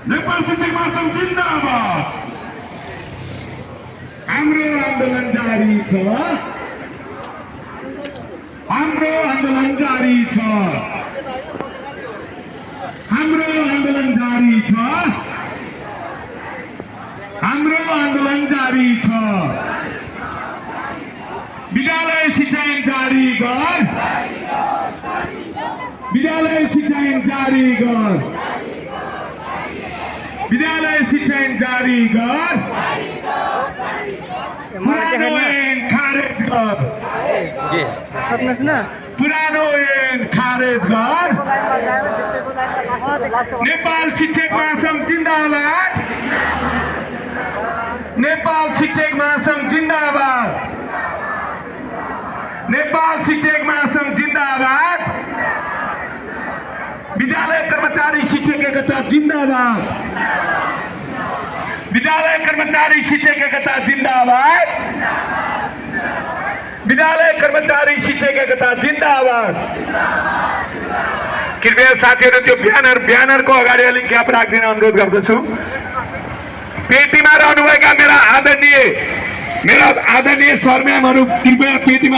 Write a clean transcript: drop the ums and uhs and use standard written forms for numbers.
नेपाल शिक्षक महासंघ जिन्दाबाद। हाम्रो आन्दोलन जारी छ, हाम्रो आन्दोलन जारी छ, हाम्रो आन्दोलन जारी छ, हाम्रो आन्दोलन जारी छ। विद्यालय शिक्षा ऐन जारी गर, विद्यालय शिक्षा ऐन जारी गर, विद्यालय शिक्षा ऐन जारी गर, पुरानो ऐन खारेज गर, पुरानो ऐन खारेज गर। नेपाल शिक्षक महासंघ जिन्दाबाद, नेपाल शिक्षक महासंघ जिन्दाबाद, नेपाल शिक्षक महासंघ जिन्दाबाद। विद्यालय कर्मचारी शिक्षक एकता जिन्दाबाद, विद्यालय कर्मचारी शिक्षक एकता जिन्दाबाद, विद्यालय कर्मचारी शिक्षक एकता जिन्दाबाद। कृपया साथीहरु त्यो ब्यानरको अगाडि अलिक ग्याप राखिदिन अनुरोध गर्दछु। पेटीमा रहनुभएका मेरा आदरणीय सरम्यामहरु कृपया पेटीमा